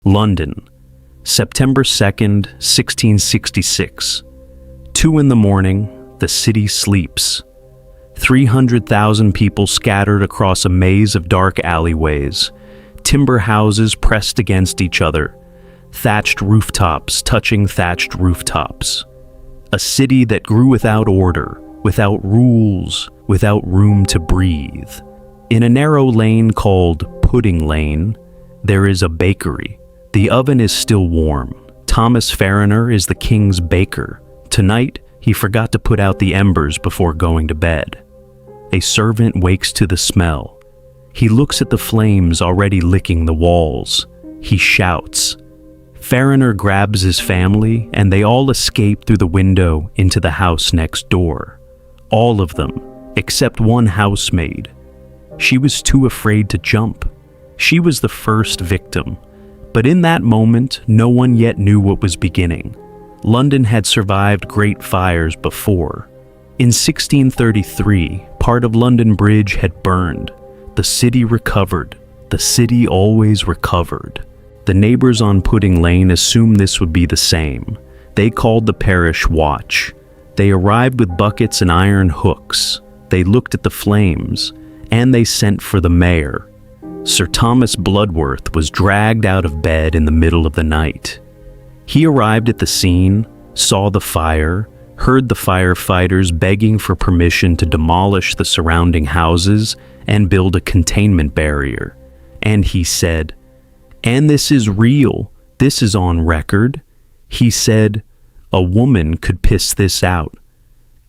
London, September 2nd, 1666. 2 in the morning, the city sleeps. 300,000 people scattered across a maze of dark alleyways, timber houses pressed against each other, thatched rooftops touching thatched rooftops. A city that grew without order, without rules, without room to breathe. In a narrow lane called Pudding Lane, there is a bakery. The oven is still warm. Thomas Farriner is the king's baker. Tonight, he forgot to put out the embers before going to bed. A servant wakes to the smell. He looks at the flames already licking the walls. He shouts. Farriner grabs his family, and they all escape through the window into the house next door. All of them, except one housemaid. She was too afraid to jump. She was the first victim. But in that moment, no one yet knew what was beginning. London had survived great fires before. In 1633, part of London Bridge had burned. The city recovered. The city always recovered. The neighbors on Pudding Lane assumed this would be the same. They called the parish watch. They arrived with buckets and iron hooks. They looked at the flames, and they sent for the mayor. Sir Thomas Bloodworth was dragged out of bed in the middle of the night. He arrived at the scene, saw the fire, heard the firefighters begging for permission to demolish the surrounding houses and build a containment barrier. And he said, "And this is real, this is on record." He said, "A woman could piss this out,"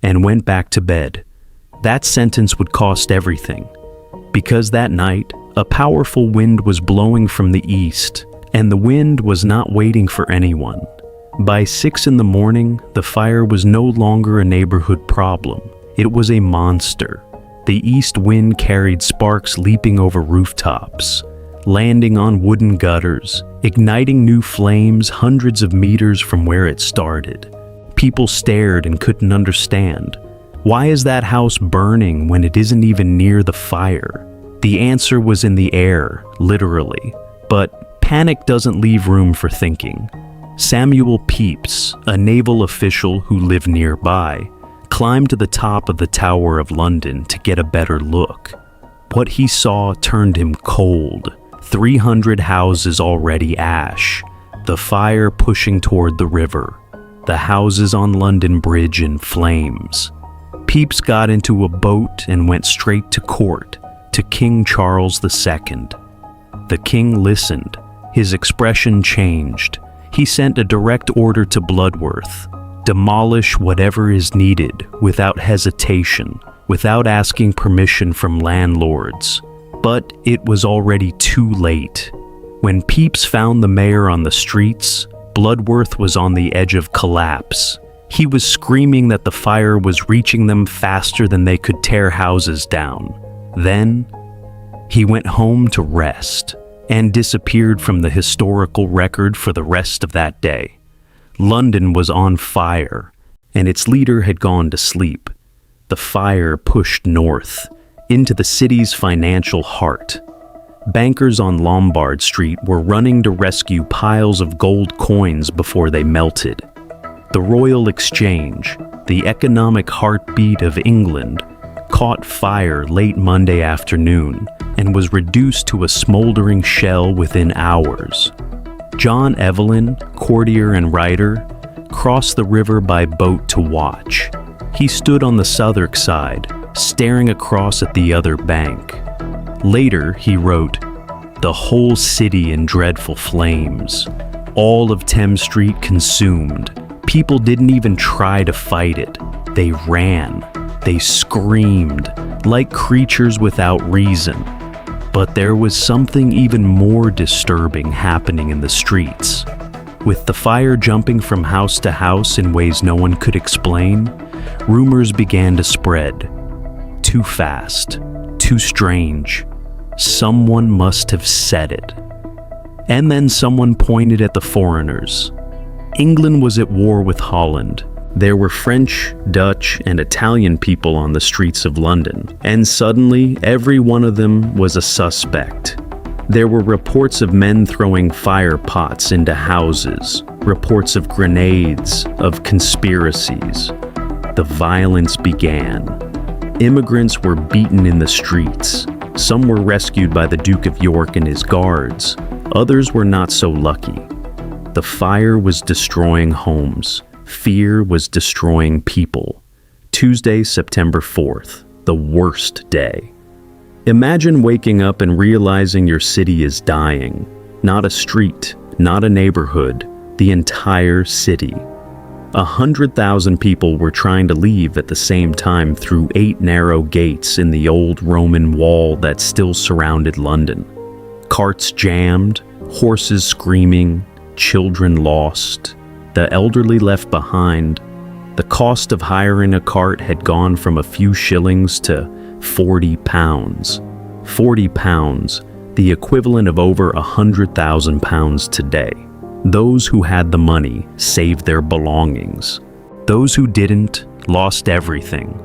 and went back to bed. That sentence would cost everything, because that night, a powerful wind was blowing from the east, and the wind was not waiting for anyone. By 6 in the morning, the fire was no longer a neighborhood problem. It was a monster. The east wind carried sparks leaping over rooftops, landing on wooden gutters, igniting new flames hundreds of meters from where it started. People stared and couldn't understand. Why is that house burning when it isn't even near the fire? The answer was in the air, literally. But panic doesn't leave room for thinking. Samuel Pepys, a naval official who lived nearby, climbed to the top of the Tower of London to get a better look. What he saw turned him cold. 300 houses already ash, the fire pushing toward the river, the houses on London Bridge in flames. Pepys got into a boat and went straight to court, to King Charles II. The king listened. His expression changed. He sent a direct order to Bloodworth: demolish whatever is needed without hesitation, without asking permission from landlords. But it was already too late. When Pepys found the mayor on the streets, Bloodworth was on the edge of collapse. He was screaming that the fire was reaching them faster than they could tear houses down. Then, he went home to rest and disappeared from the historical record for the rest of that day. London was on fire, and its leader had gone to sleep. The fire pushed north, into the city's financial heart. Bankers on Lombard Street were running to rescue piles of gold coins before they melted. The Royal Exchange, the economic heartbeat of England, caught fire late Monday afternoon and was reduced to a smoldering shell within hours. John Evelyn, courtier and writer, crossed the river by boat to watch. He stood on the Southwark side, staring across at the other bank. Later, he wrote, "The whole city in dreadful flames. All of Thames Street consumed. People didn't even try to fight it. They ran. They screamed, like creatures without reason." But there was something even more disturbing happening in the streets. With the fire jumping from house to house in ways no one could explain, rumors began to spread. Too fast, too strange. Someone must have said it. And then someone pointed at the foreigners. England was at war with Holland. There were French, Dutch, and Italian people on the streets of London, and suddenly every one of them was a suspect. There were reports of men throwing fire pots into houses, reports of grenades, of conspiracies. The violence began. Immigrants were beaten in the streets. Some were rescued by the Duke of York and his guards. Others were not so lucky. The fire was destroying homes. Fear was destroying people. Tuesday, September 4th, the worst day. Imagine waking up and realizing your city is dying. Not a street, not a neighborhood, the entire city. 100,000 people were trying to leave at the same time through 8 narrow gates in the old Roman wall that still surrounded London. Carts jammed, horses screaming, children lost, the elderly left behind. The cost of hiring a cart had gone from a few shillings to £40. £40, the equivalent of over £100,000 today. Those who had the money saved their belongings. Those who didn't lost everything.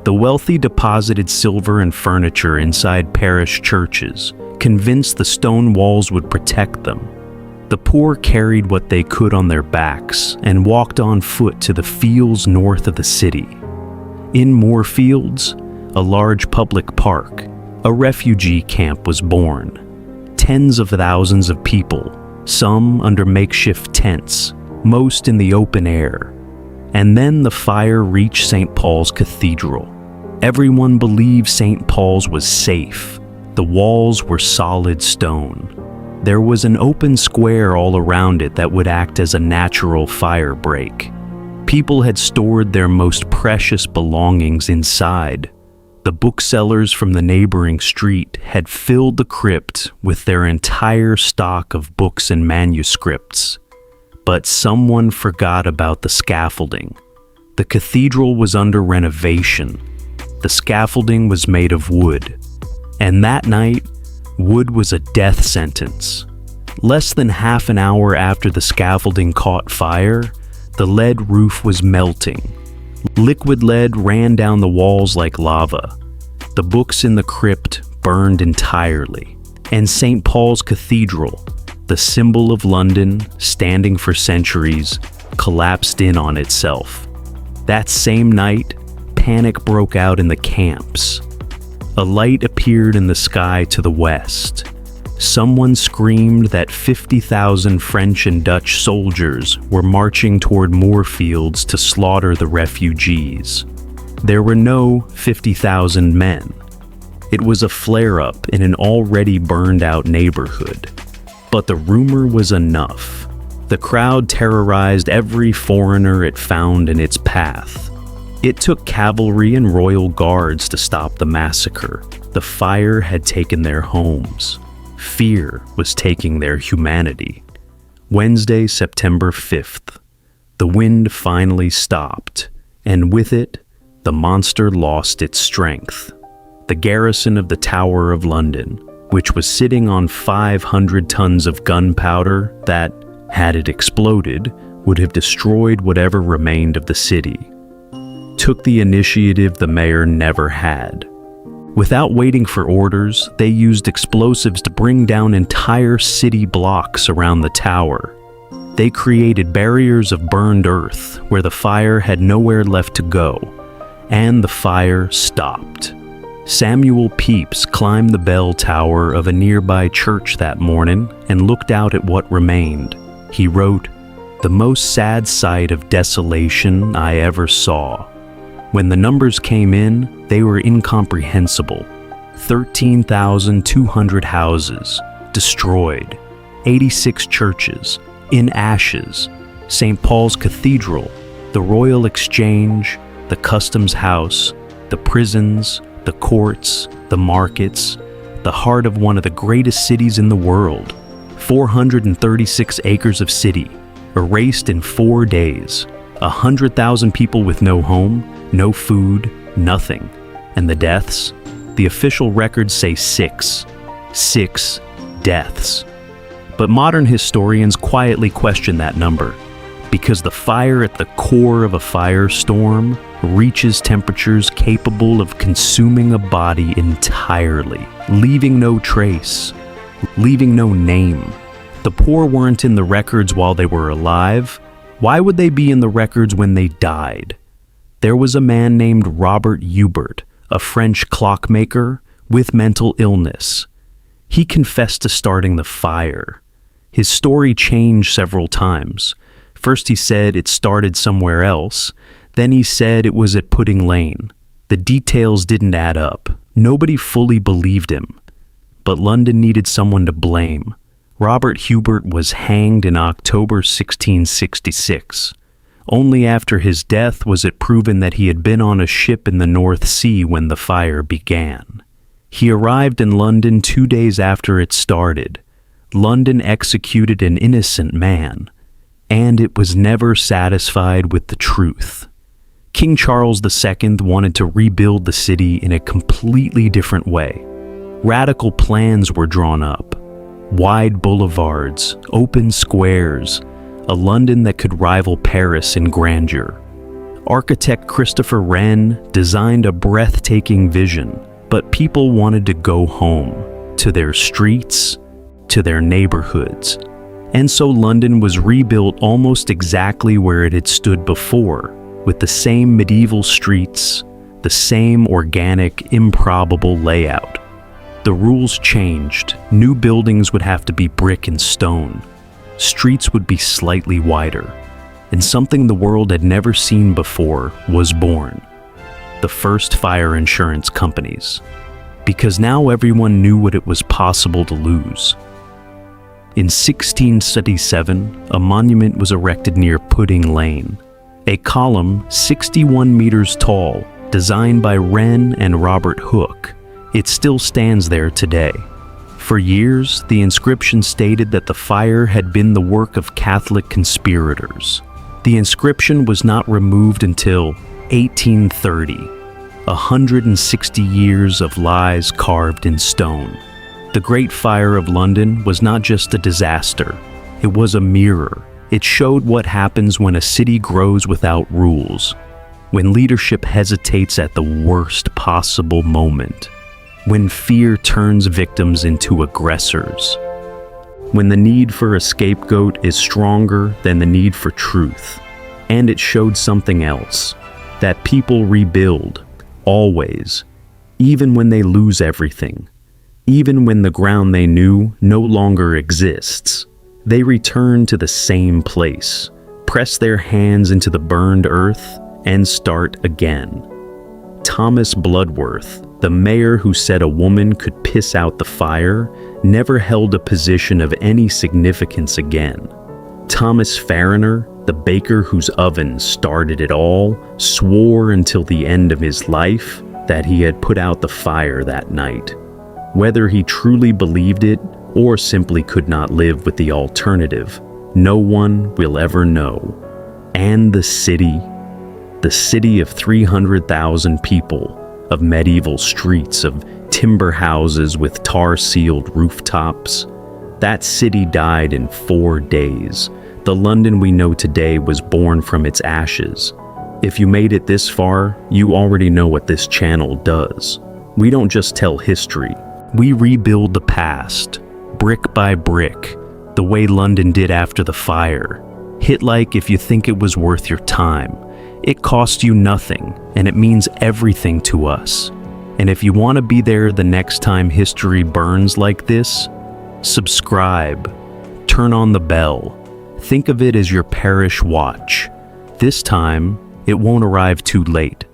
The wealthy deposited silver and furniture inside parish churches, convinced the stone walls would protect them. The poor carried what they could on their backs and walked on foot to the fields north of the city. In Moorfields, a large public park, a refugee camp was born. Tens of thousands of people, some under makeshift tents, most in the open air. And then the fire reached St. Paul's Cathedral. Everyone believed St. Paul's was safe. The walls were solid stone. There was an open square all around it that would act as a natural fire break. People had stored their most precious belongings inside. The booksellers from the neighboring street had filled the crypt with their entire stock of books and manuscripts. But someone forgot about the scaffolding. The cathedral was under renovation. The scaffolding was made of wood. And that night, wood was a death sentence. Less than half an hour after the scaffolding caught fire, the lead roof was melting. Liquid lead ran down the walls like lava. The books in the crypt burned entirely. And St. Paul's Cathedral, the symbol of London, standing for centuries, collapsed in on itself. That same night, panic broke out in the camps. A light appeared in the sky to the west. Someone screamed that 50,000 French and Dutch soldiers were marching toward Moorfields to slaughter the refugees. There were no 50,000 men. It was a flare-up in an already burned-out neighborhood. But the rumor was enough. The crowd terrorized every foreigner it found in its path. It took cavalry and royal guards to stop the massacre. The fire had taken their homes. Fear was taking their humanity. Wednesday, September 5th. The wind finally stopped, and with it, the monster lost its strength. The garrison of the Tower of London, which was sitting on 500 tons of gunpowder that, had it exploded, would have destroyed whatever remained of the city, took the initiative the mayor never had. Without waiting for orders, they used explosives to bring down entire city blocks around the tower. They created barriers of burned earth where the fire had nowhere left to go, and the fire stopped. Samuel Pepys climbed the bell tower of a nearby church that morning and looked out at what remained. He wrote, "The most sad sight of desolation I ever saw." When the numbers came in, they were incomprehensible. 13,200 houses destroyed, 86 churches in ashes, St. Paul's Cathedral, the Royal Exchange, the Customs House, the prisons, the courts, the markets, the heart of one of the greatest cities in the world. 436 acres of city, erased in 4 days. 100,000 people with no home, no food, nothing. And the deaths? The official records say 6. 6 deaths. But modern historians quietly question that number, because the fire at the core of a firestorm reaches temperatures capable of consuming a body entirely, leaving no trace. leaving no name. The poor weren't in the records while they were alive. Why would they be in the records when they died? There was a man named Robert Hubert, a French clockmaker, with mental illness. He confessed to starting the fire. His story changed several times. First he said it started somewhere else. Then he said it was at Pudding Lane. The details didn't add up. Nobody fully believed him. But London needed someone to blame. Robert Hubert was hanged in October 1666. Only after his death was it proven that he had been on a ship in the North Sea when the fire began. He arrived in London 2 days after it started. London executed an innocent man, and it was never satisfied with the truth. King Charles II wanted to rebuild the city in a completely different way. Radical plans were drawn up. Wide boulevards, open squares, a London that could rival Paris in grandeur. Architect Christopher Wren designed a breathtaking vision, but people wanted to go home, to their streets, to their neighborhoods. And so London was rebuilt almost exactly where it had stood before, with the same medieval streets, the same organic, improbable layout. The rules changed. New buildings would have to be brick and stone. Streets would be slightly wider. And something the world had never seen before was born. The first fire insurance companies. Because now everyone knew what it was possible to lose. In 1677, a monument was erected near Pudding Lane. A column 61 meters tall, designed by Wren and Robert Hooke. It still stands there today. For years, the inscription stated that the fire had been the work of Catholic conspirators. The inscription was not removed until 1830. 160 years of lies carved in stone. The Great Fire of London was not just a disaster. It was a mirror. It showed what happens when a city grows without rules, when leadership hesitates at the worst possible moment, when fear turns victims into aggressors, when the need for a scapegoat is stronger than the need for truth. And it showed something else, that people rebuild, always, even when they lose everything, even when the ground they knew no longer exists. They return to the same place, press their hands into the burned earth, and start again. Thomas Bloodworth, the mayor who said a woman could piss out the fire, never held a position of any significance again. Thomas Fariner, the baker whose oven started it all, swore until the end of his life that he had put out the fire that night. Whether he truly believed it or simply could not live with the alternative, no one will ever know. And the city of 300,000 people, of medieval streets, of timber houses with tar-sealed rooftops, that city died in 4 days. The London we know today was born from its ashes. If you made it this far, you already know what this channel does. We don't just tell history. We rebuild the past, brick by brick, the way London did after the fire. Hit like if you think it was worth your time. It cost you nothing, and it means everything to us. And if you want to be there the next time history burns like this, subscribe, turn on the bell. Think of it as your parish watch. This time, it won't arrive too late.